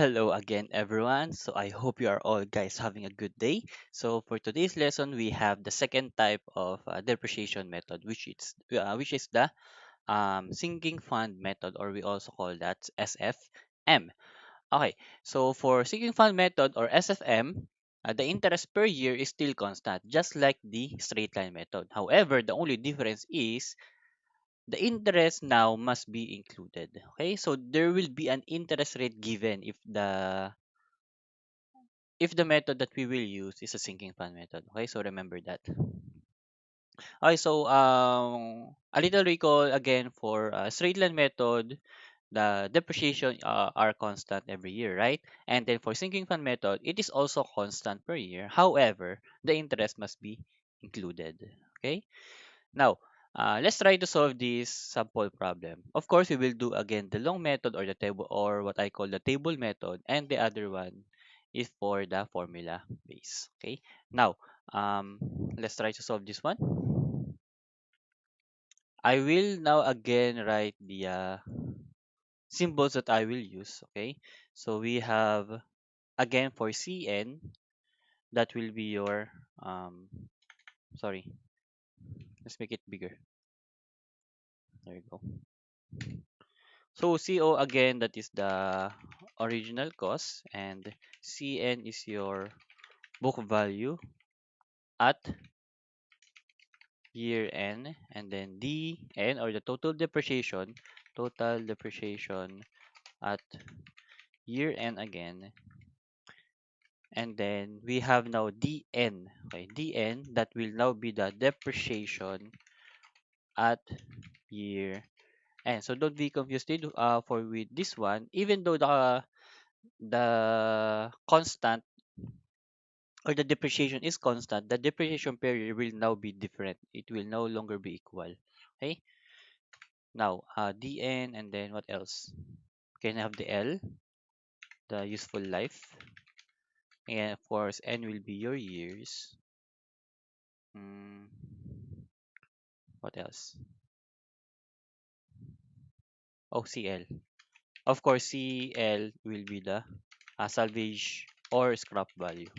Hello again, everyone. So I hope you are all guys having a good day. So for today's lesson, we have the second type of depreciation method, which is the sinking fund method, or we also call that SFM. Okay, so for sinking fund method or SFM, the interest per year is still constant, just like the straight line method. However, the only difference is the interest now must be included. Okay, so there will be an interest rate given if the method that we will use is a sinking fund method. Okay, so remember that. Okay, so a little recall again for straight line method, the depreciation are constant every year, right? And then for sinking fund method, it is also constant per year. However, the interest must be included. Okay. Now, let's try to solve this sample problem. Of course, we will do again the long method or the table or what I call the table method, and the other one is for the formula base. Okay. Now, let's try to solve this one. I will now again write the symbols that I will use. Okay. So we have again for Cn, that will be your sorry, let's make it bigger. There you go. So CO again, that is the original cost, and CN is your book value at year end, and then DN or the total depreciation at year end again, and then we have now DN. Okay, DN, that will now be the depreciation at year end. So don't be confused for with this one, even though the constant or the depreciation is constant, the depreciation period will now be different. It will no longer be equal. Okay. Now, DN, and then what else? Can have the L, the useful life, and of course N will be your years. Mm, what else? Oh, CL. Of course, CL will be the salvage or scrap value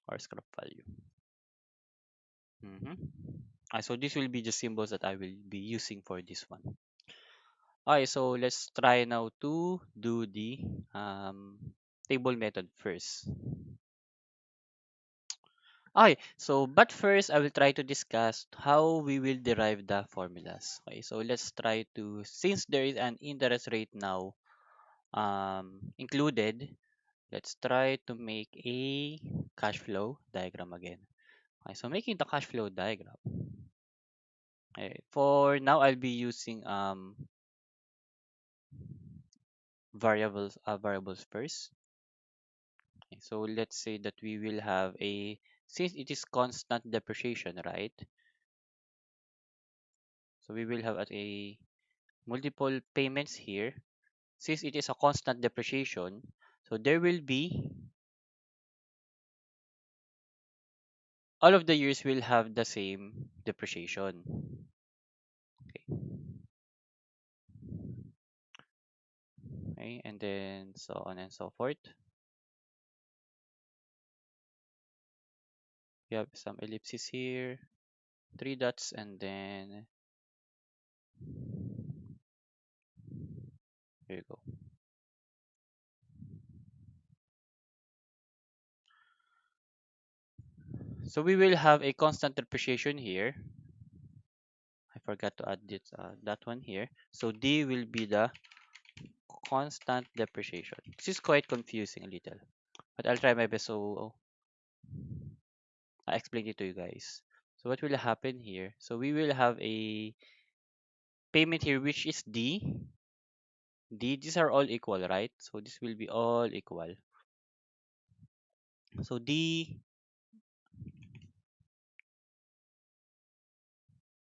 or scrap value. Mm-hmm. So this will be the symbols that I will be using for this one. Okay, so let's try now to do the table method first. Okay, so but first I will try to discuss how we will derive the formulas. Okay, so let's try to, since there is an interest rate now included, let's try to make a cash flow diagram again. Okay, so making the cash flow diagram. Okay, for now I'll be using variables first. Okay, so let's say that we will have since it is constant depreciation, right? So we will have a multiple payments here. Since it is a constant depreciation, so there will be, all of the years will have the same depreciation. Okay, okay, and then so on and so forth. We have some ellipses here, three dots, and then here you go. So we will have a constant depreciation here. I forgot to add that one here. So D will be the constant depreciation. This is quite confusing a little, but I'll try my best so I explain it to you guys. So what will happen here? So we will have a payment here which is D. D, these are all equal, right? So this will be all equal. So D,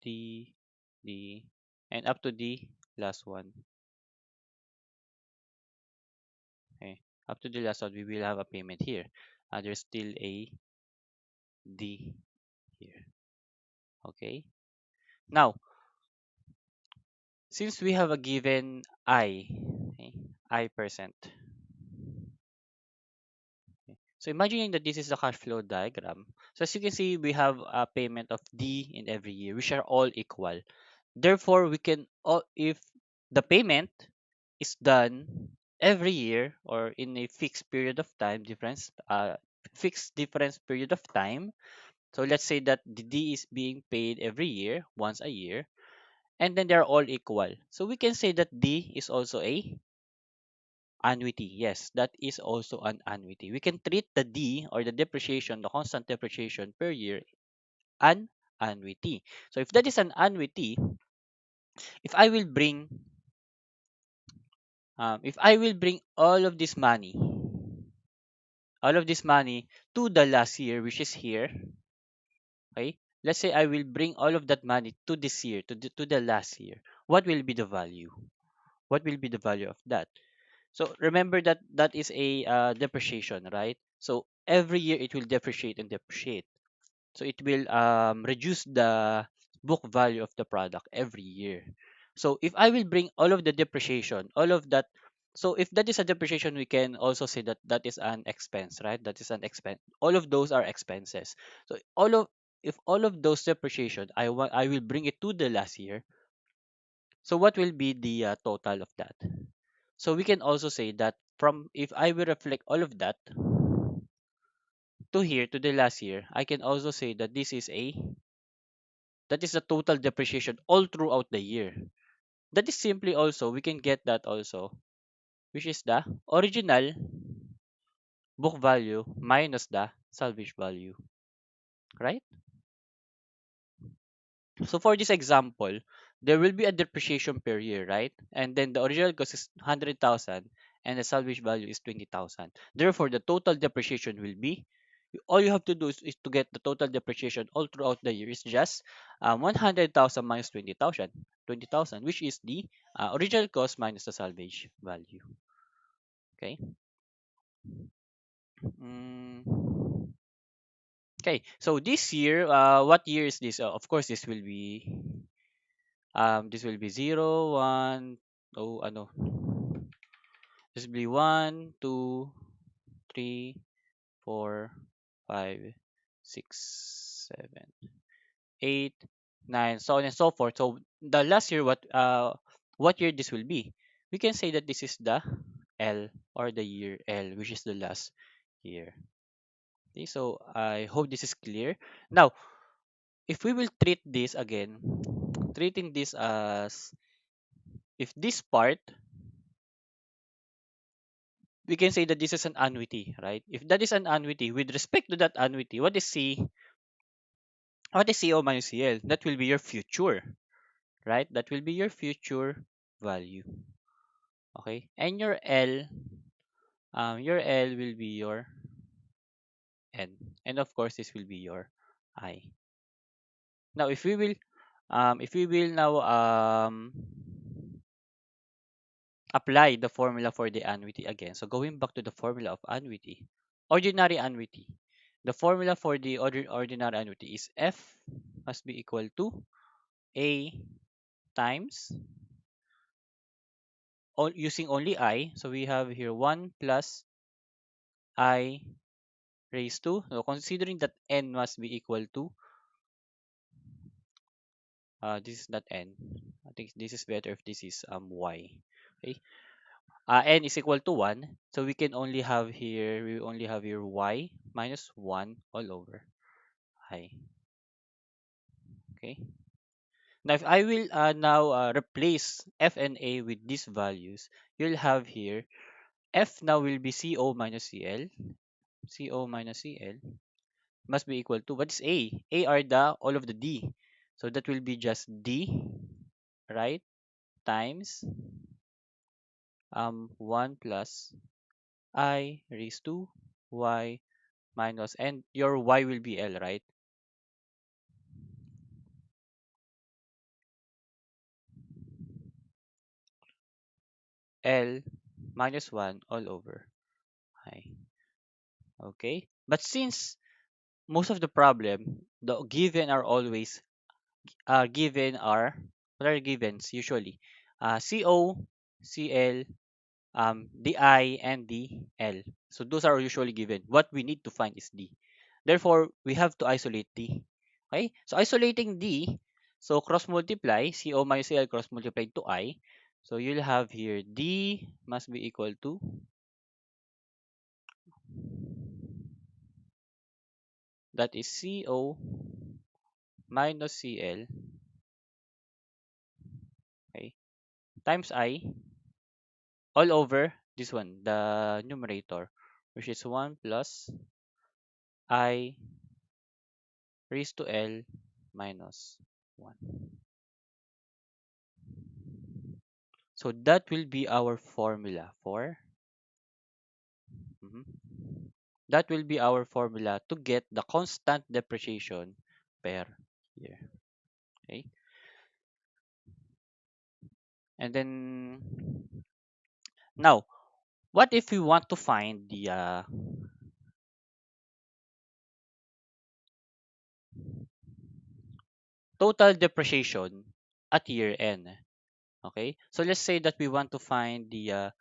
D, and up to the last one. Okay. Up to the last one, we will have a payment here. There's still a D here. Okay. Now, since we have a given I, okay, I percent. So imagining that this is the cash flow diagram. So as you can see, we have a payment of D in every year, which are all equal. Therefore, we can all, if the payment is done every year or in a fixed period of time difference, fixed difference period of time. So let's say that the D is being paid every year, once a year, and then they're all equal. So we can say that D is also a annuity. Yes, that is also an annuity. We can treat the D or the depreciation, the constant depreciation per year, an annuity. So if that is an annuity, if I will bring if I will bring all of this money to the last year, which is here, okay? Let's say I will bring all of that money to this year, to the last year. What will be the value? What will be the value of that? So remember that that is a depreciation, right? So every year it will depreciate and depreciate. So it will reduce the book value of the product every year. So if I will bring all of the depreciation, all of that, so if that is a depreciation, we can also say that that is an expense, right? That is an expense. All of those are expenses. So all of if all of those depreciation, I will bring it to the last year. So what will be the total of that? So we can also say that from if I will reflect all of that to here to the last year, I can also say that that is the total depreciation all throughout the year. That is simply also, we can get that also, which is the original book value minus the salvage value, right? So for this example, there will be a depreciation per year, right? And then the original cost is 100,000 and the salvage value is 20,000. Therefore, the total depreciation will be, all you have to do is to get the total depreciation all throughout the year is just 100,000 minus 20,000, which is the original cost minus the salvage value. Okay. Mm, okay. So this year, what year is this? Of course, this will be 0, 1, oh, ano, this will be 1, 2, 3, 4, 5, 6, 7, 8, 9, so on and so forth. So the last year, what year this will be? We can say that this is the L or the year L, which is the last year. Okay, so I hope this is clear. Now, if we will treat this again, treating this as if this part, we can say that this is an annuity, right? If that is an annuity, with respect to that annuity, what is CO minus CL? That will be your future, right? That will be your future value. Okay? And your L will be your N. And of course, this will be your I. Now, if we will now apply the formula for the annuity again. So going back to the formula of annuity, ordinary annuity. The formula for the ordinary annuity is F must be equal to A times using only I. So we have here 1 plus I raised to. So considering that N must be equal to, this is not N. I think this is better if this is Y. Okay. N is equal to 1. So we only have here Y minus 1 all over I. Okay. Now, if I will now replace F and A with these values, you'll have here F now will be CO minus CL. CO minus CL must be equal to, what is A? A are the all of the D. So that will be just D, right? Times 1 plus I raised to Y minus, and your Y will be L, right? L minus 1 all over I. Okay? But since most of the problem, the given are always given are what are givens usually? CO, CL, the I and the L. So those are usually given. What we need to find is D. Therefore, we have to isolate D. Okay? So isolating D, so cross multiply, CO minus CL cross multiplied to I. So you'll have here D must be equal to, that is CO minus CL, okay, times I all over this one, the numerator, which is 1 plus I raised to L minus 1. So that will be our formula for, mhm, that will be our formula to get the constant depreciation per year. Okay. And then now, what if we want to find the total depreciation at year end? Okay. So let's say that we want to find the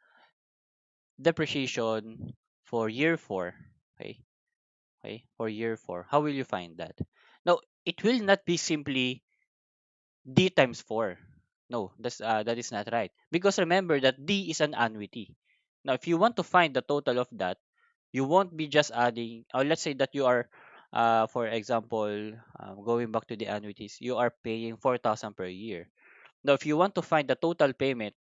depreciation for year 4. Okay. Okay. For year 4. How will you find that? Now, it will not be simply D times 4. No, that is not right. Because remember that D is an annuity. Now, if you want to find the total of that, you won't be just adding, or let's say that you are, for example, going back to the annuities, you are paying 4,000 per year. Now, if you want to find the total payment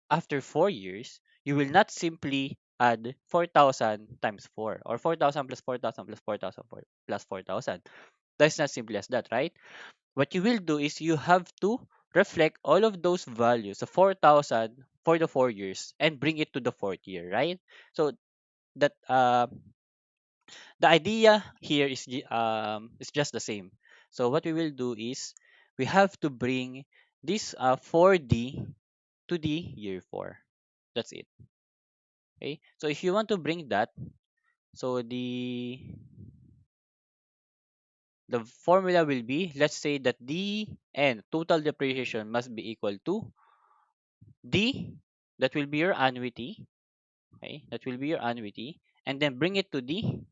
after 4 years, you will not simply add 4,000 times 4, or 4,000 plus 4,000 plus 4,000 plus 4,000. That's not simply as that, right? What you will do is you have to reflect all of those values, the 4,000 for the 4 years, and bring it to the fourth year, right? So that the idea here is just the same. So what we will do is we have to bring this 4D to the year 4. That's it. Okay. So if you want to bring that, so the formula will be, let's say that D and total depreciation must be equal to D, that will be your annuity, okay? That will be your annuity, and then bring it to the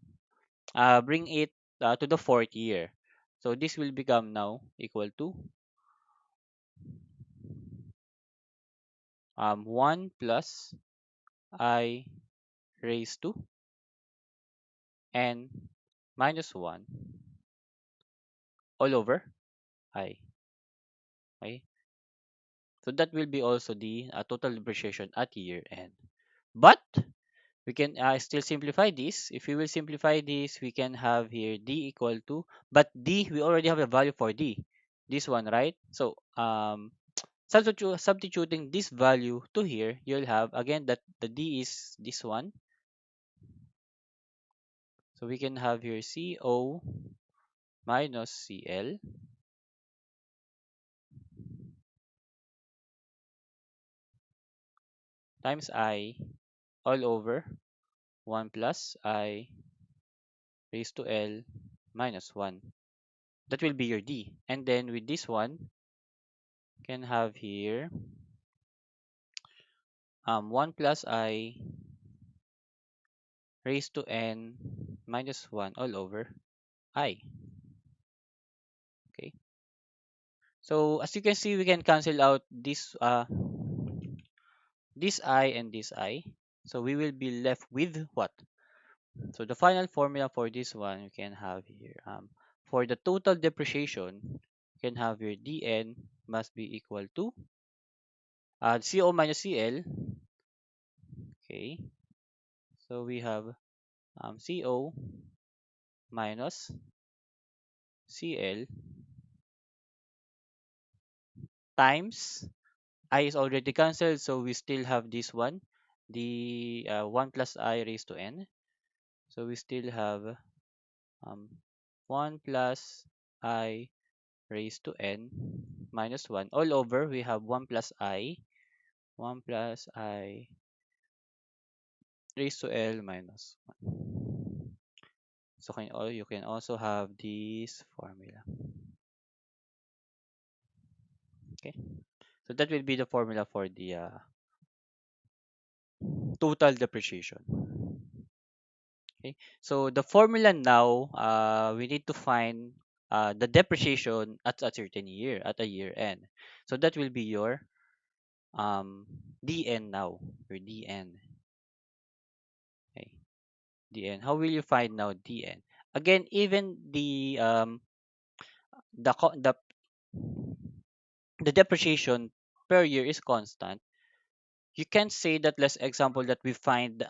fourth year. So this will become now equal to 1 plus I raised to n minus 1 all over I. Okay? So that will be also the total depreciation at year end. But we can still simplify this. If we will simplify this, we can have here D equal to, but D, we already have a value for D. This one, right? So substituting this value to here, you'll have again that the D is this one. So we can have here CO minus CL times I all over 1 plus I raised to L minus 1. That will be your D. And then with this one, can have here 1 plus I raised to n minus 1 all over I. Okay. So as you can see, we can cancel out this I and this I. So we will be left with what? So the final formula for this one we can have here. For the total depreciation, you can have here dn must be equal to CO minus CL. Okay. So we have CO minus CL times I is already cancelled, so we still have this one, the 1 plus I raised to n. So we still have um, 1 plus I raised to n minus 1. All over, we have 1 plus I raised to L minus 1. So you can also have this formula. Okay. So that will be the formula for the total depreciation. Okay, so the formula now, we need to find the depreciation at a certain year, at a year end. So that will be your DN now, your DN. Okay, DN. How will you find now DN? Again, even the the depreciation per year is constant. You can't say that, let's example that we find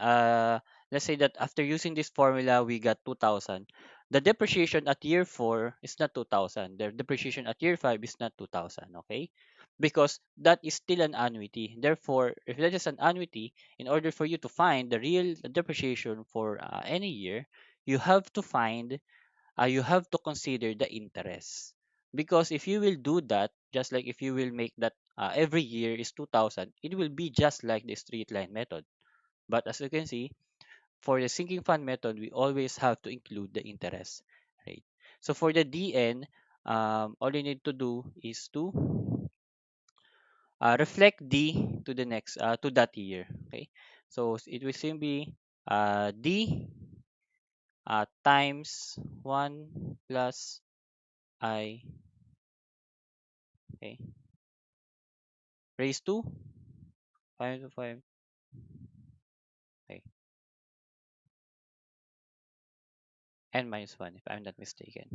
let's say that after using this formula we got 2000. The depreciation at year 4 is not 2000. The depreciation at year 5 is not 2000, okay? Because that is still an annuity. Therefore, if that is an annuity, in order for you to find the real depreciation for any year, you have to find you have to consider the interest. Because if you will do that, just like if you will make that every year is 2000, it will be just like the straight line method. But as you can see, for the sinking fund method, we always have to include the interest rate. So for the DN, all you need to do is to reflect D to the next to that year. Okay, so it will simply D times 1 plus I, okay, raised to 5 to 5. Okay, n minus 1 if I'm not mistaken.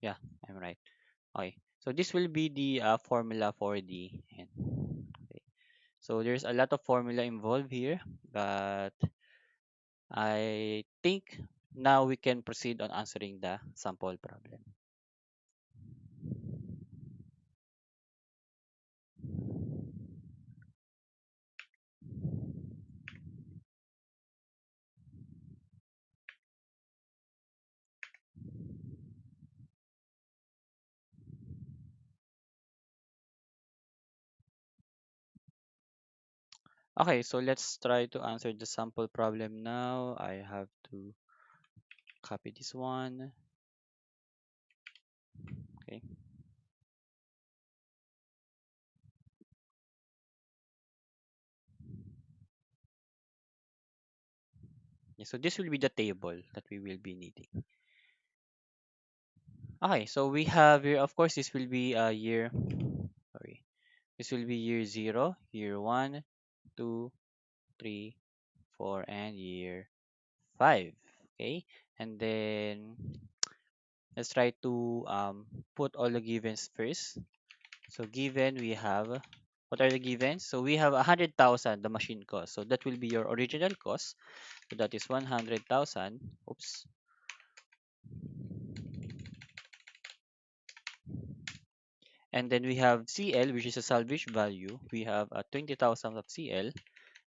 Yeah, I'm right. Okay, so this will be the formula for the n. Okay, so there's a lot of formula involved here, but I think now we can proceed on answering the sample problem. Okay, so let's try to answer the sample problem now. I have to copy this one. Okay. Yeah, so this will be the table that we will be needing. Okay, so we have here, of course, this will be a year, sorry, this will be year 0, year 1, 2, 3, 4, and year 5. Okay, and then let's try to put all the givens first. So given we have, what are the givens? So we have 100,000, the machine cost. So that will be your original cost. So that is 100,000. Oops. And then we have CL, which is a salvage value. We have 20,000 of CL.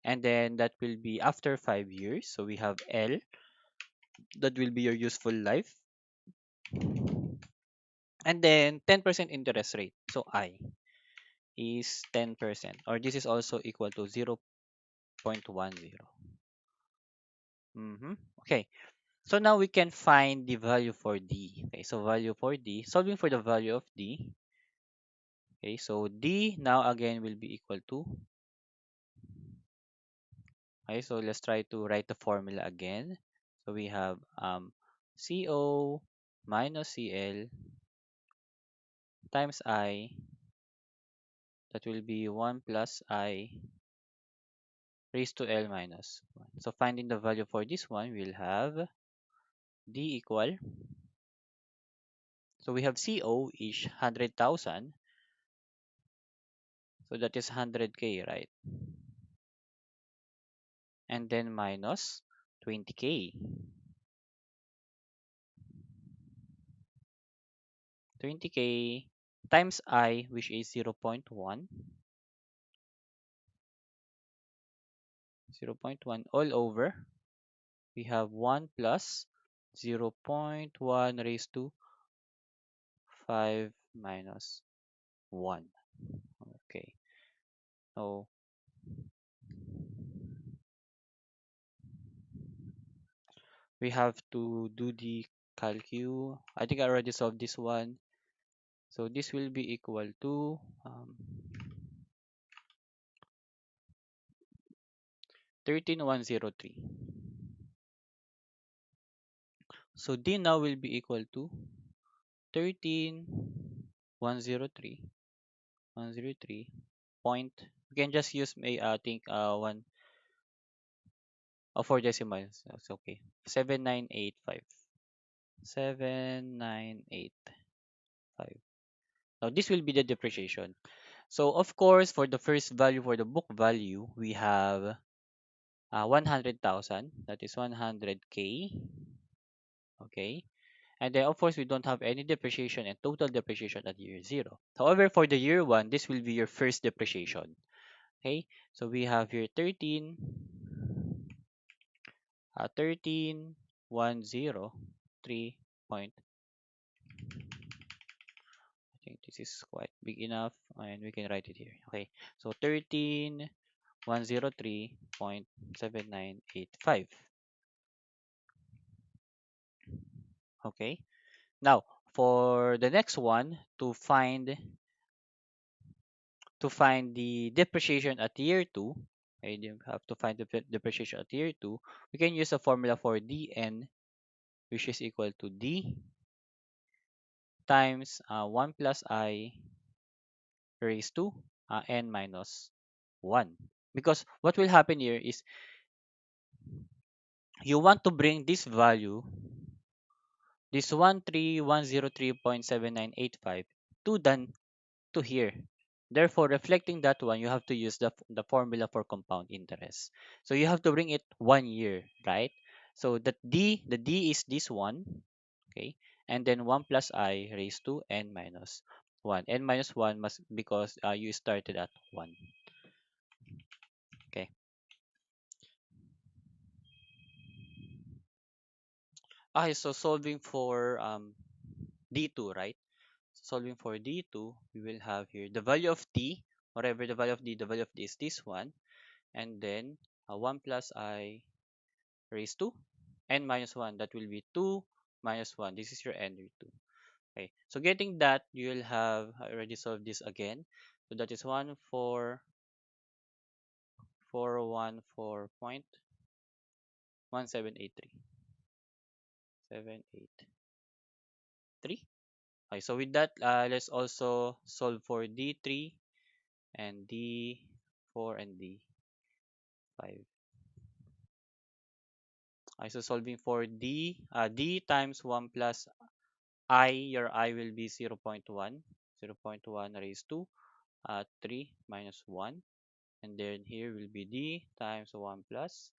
And then that will be after 5 years. So we have L, that will be your useful life. And then 10% interest rate. So I is 10%, or this is also equal to 0.10. Okay, so now we can find the value for D. Okay, so value for D, solving for the value of D. Okay, so D now again will be equal to, okay, so let's try to write the formula again. So we have CO minus CL times I, that will be 1 plus I raised to L minus 1. So finding the value for this one, we'll have D equal, so we have CO is 100,000, so that is 100K, right? And then minus 20K. 20K times I, which is 0.1, 0.1 all over. We have 1 plus 0.1 raised to 5 minus 1. Okay. So We have to do the calcu. I think I already solved this one. So this will be equal to 13,103. So D now will be equal to 13,103. 103 point. You can just use may I think one four decimals. That's okay. 7985. 7985. Now this will be the depreciation. So of course for the first value, for the book value, we have 100,000. That is 100K. Okay. And then of course we don't have any depreciation and total depreciation at year zero. However, for the year one, this will be your first depreciation. Okay. So we have here 13,103 point. I think this is quite big enough and we can write it here. Okay. So 13,103.7985. Okay. Now, for the next one, to find the depreciation at year 2, okay, you have to find the depreciation at year 2, we can use a formula for dn, which is equal to d times 1 plus I raised to n minus 1. Because what will happen here is you want to bring this value, this 13,103.7985, to the to here. Therefore, reflecting that one, you have to use the formula for compound interest. So you have to bring it 1 year, right? So the D is this one, okay? And then 1 plus I raised to n minus 1. N minus 1 must because you started at 1. Okay. Okay, so solving for D2, right? Solving for D2, we will have here the value of D, whatever the value of D is this one, and then 1 plus I raised to n minus 1. That will be 2 minus 1. This is your n root 2. Okay. So getting that, you will have I already solved this again. So that is 14414.1783. 783. Okay. So with that, let's also solve for D3 and D4 and D5. Okay. So solving for D times 1 plus I, your I will be 0 0.1. 0 0.1 raised to 3 minus 1. And then here will be D times 1 plus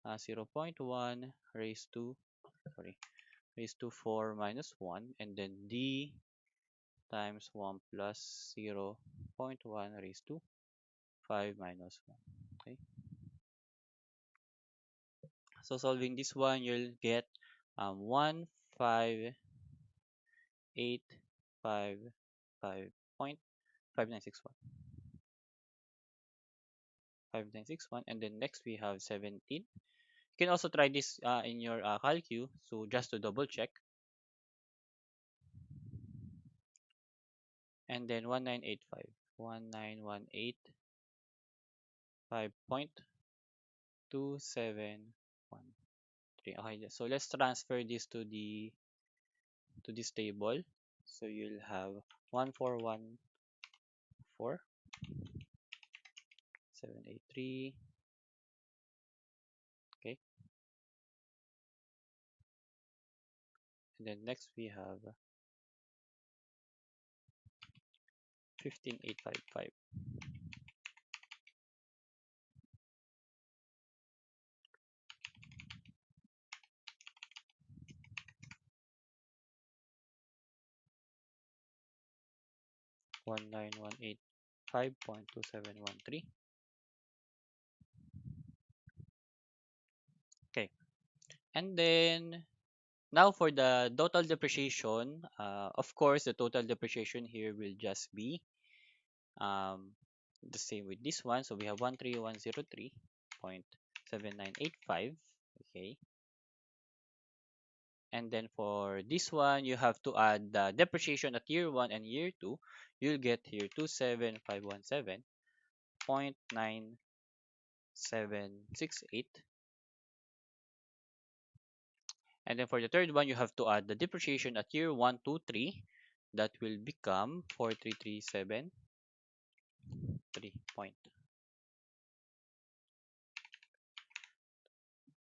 0 0.1 raised to 4 minus 1. And then D times 1 plus 0 0.1 raised to 5 minus 1. Okay. So solving this one, you'll get 15855.5961. 5961. And then next we have 17. You can also try this in your calcu. So just to double check. And then 1985. 1985.271. Okay, so let's transfer this to this table. So you'll have 1414783. Okay, and then next we have 15855. 19,185.2713. Okay, and then now for the total depreciation, of course, the total depreciation here will just be um, the same with this one. So we have 13103.7985. Okay. And then for this one, you have to add the depreciation at year 1 and year 2. You'll get here 27517.9768. And then for the third one, you have to add the depreciation at year 1, 2, 3. That will become 4337.3.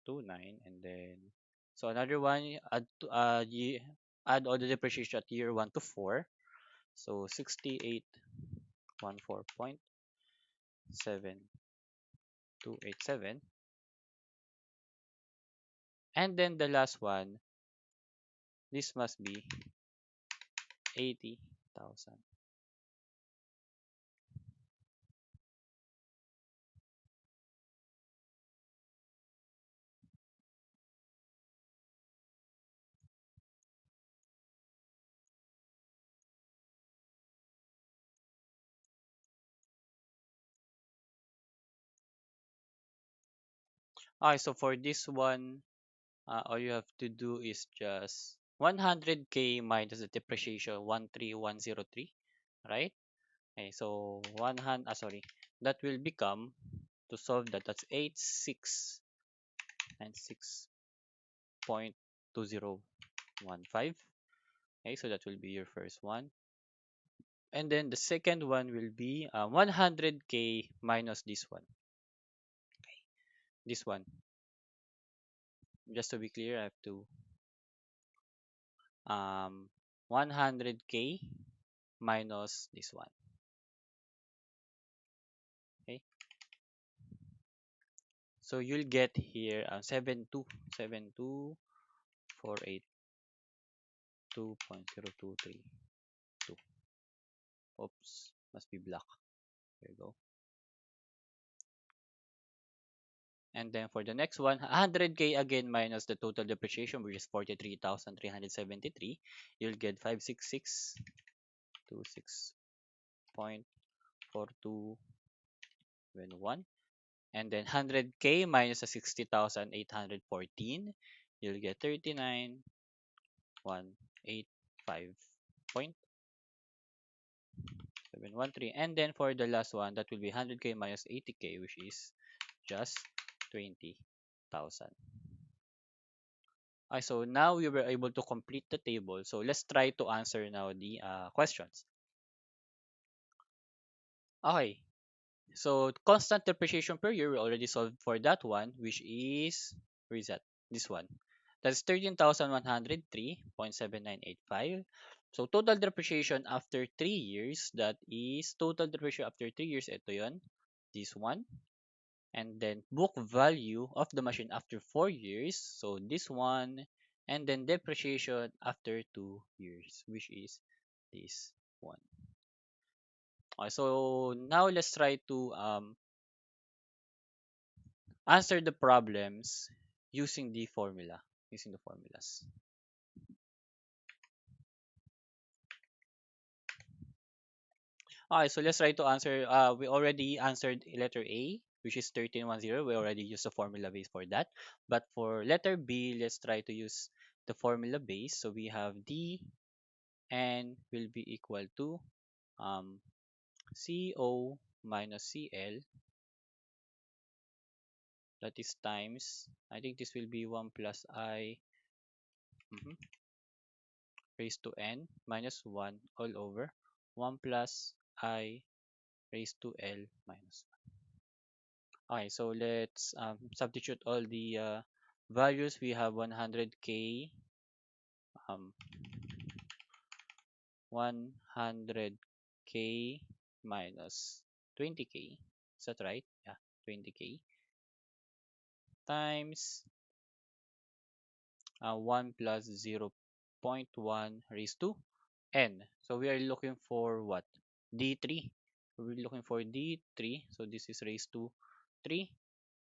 Two nine, and then so another one, add all the depreciation at year 1 to 4, so 6814.7287, and then the last one, this must be 80,000. Okay, so for this one, all you have to do is just 100k minus the depreciation 13103, right? Okay, so 100, that will become, to solve that, that's 8696.2015. Okay, so that will be your first one. And then the second one will be 100k minus this one. This one. Just to be clear, I have to 100k minus this one. Okay. So you'll get here 72482.0232. Oops, must be black. There you go. And then for the next one, 100k again minus the total depreciation, which is 43,373. You'll get 56626.4271. And then 100k minus the 60,814. You'll get 39,185.713. And then for the last one, that will be 100k minus 80k, which is just 20,000. So now we were able to complete the table. So let's try to answer now the questions. Okay. So constant depreciation per year, we already solved for that one, which is, where is that? This one. That's 13,103.7985. So total depreciation after 3 years, that is total depreciation after 3 years, ito yun, this one. And then book value of the machine after 4 years, so this one. And then depreciation after 2 years, which is this one. So now let's try to answer the problems using the formula, using the formulas. So let's try to answer. We already answered letter A, which is 1310. We already used the formula base for that. But for letter B, let's try to use the formula base. So we have D N will be equal to um, CO minus CL. That is times, I think this will be 1 plus I mhm, raised to N minus 1 all over 1 plus I raised to L minus 1. Okay, so let's substitute all the values. We have 100k, um, 100k minus 20k. Is that right? Yeah, 20k times 1 plus 0.1 raised to N. So we are looking for what? D3. We're looking for D3. So this is raised to 3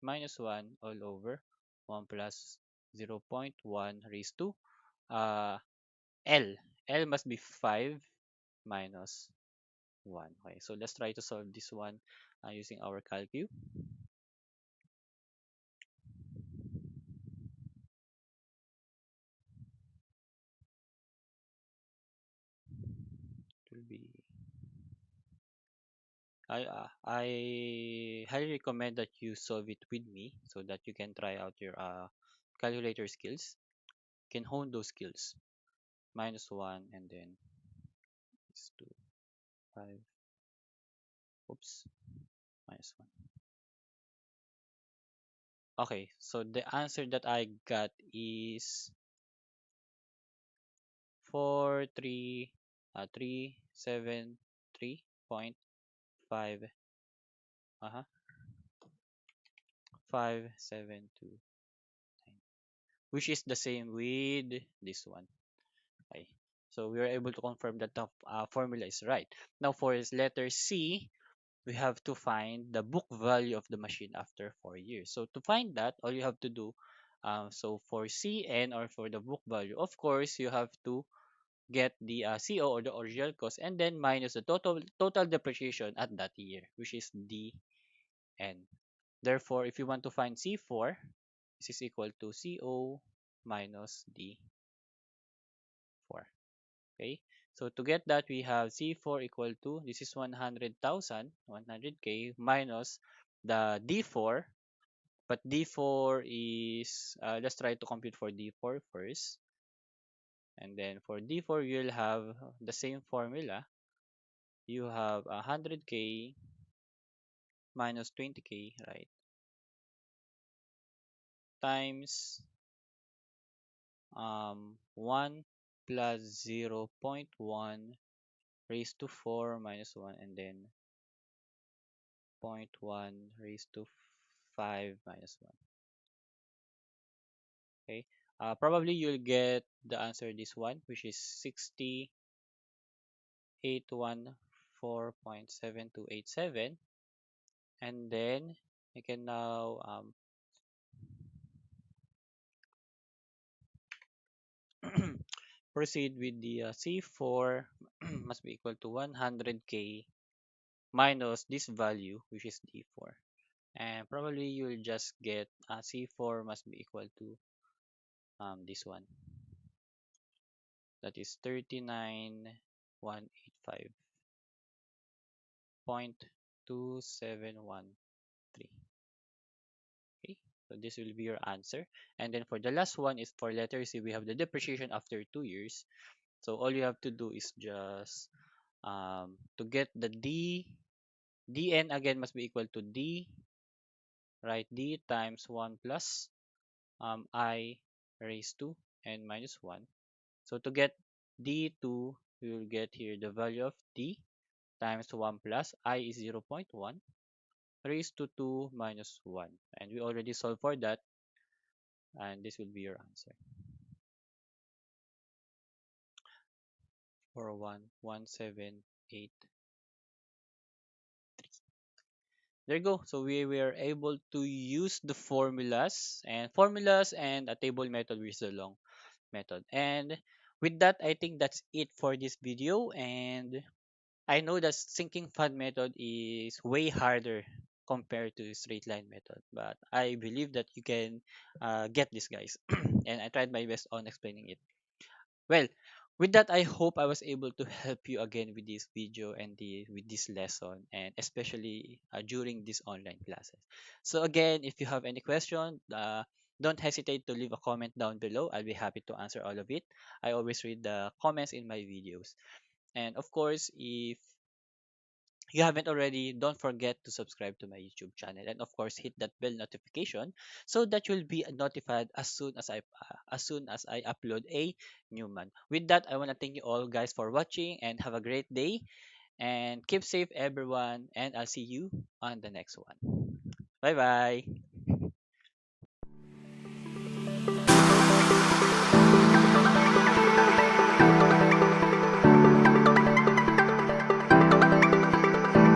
minus 1 all over 1 plus 0.1 raised to uh, L. L must be 5 minus 1. Okay, so let's try to solve this one using our calcu. I highly recommend that you solve it with me so that you can try out your calculator skills. Can hone those skills. Minus one and then is two, five. Oops, minus one. Okay, so the answer that I got is 373.5 uh-huh 5729, which is the same with this one. Okay. So we are able to confirm that the formula is right. Now for this letter C, we have to find the book value of the machine after 4 years. So to find that, all you have to do, so for CN or for the book value, of course, you have to get the CO or the original cost and then minus the total depreciation at that year, which is DN. Therefore, if you want to find C4, this is equal to CO minus D4. Okay, so to get that, we have C4 equal to, this is 100,000, 100K minus the D4, but D4 is, let's try to compute for D4 first. And then for D4, you'll have the same formula. You have 100K minus 20K, right? Times 1 plus 0.1 raised to 4 minus 1 and then zero point 0.1 raised to 5 minus 1. Okay. Probably you'll get the answer this one, which is 6814.7287. And then you can now proceed with the C4 must be equal to 100K minus this value, which is D4. And probably you'll just get C4 must be equal to this one. That is 39,185.2713. Okay, so this will be your answer. And then for the last one is for letter C, we have the depreciation after 2 years. So all you have to do is just to get the dn again must be equal to d, right? D times 1 plus I raised to n minus 1. So to get d2, we will get here the value of d times 1 plus I is 0.1 raised to 2 minus 1. And we already solved for that, and this will be your answer. 41178. There you go. So we were able to use the formulas and a table method, which is a long method. And with that, I think that's it for this video. And I know that sinking fund method is way harder compared to straight line method, but I believe that you can get this, guys. And I tried my best on explaining it. Well, with that, I hope I was able to help you again with this video and with this lesson, and especially during these online classes. So again, if you have any question, don't hesitate to leave a comment down below. I'll be happy to answer all of it. I always read the comments in my videos. And of course, if you haven't already, don't forget to subscribe to my YouTube channel, and of course hit that bell notification so that you'll be notified as soon as I upload a new one. With that, I want to thank you all guys for watching and have a great day and keep safe everyone, and I'll see you on the next one. Bye bye.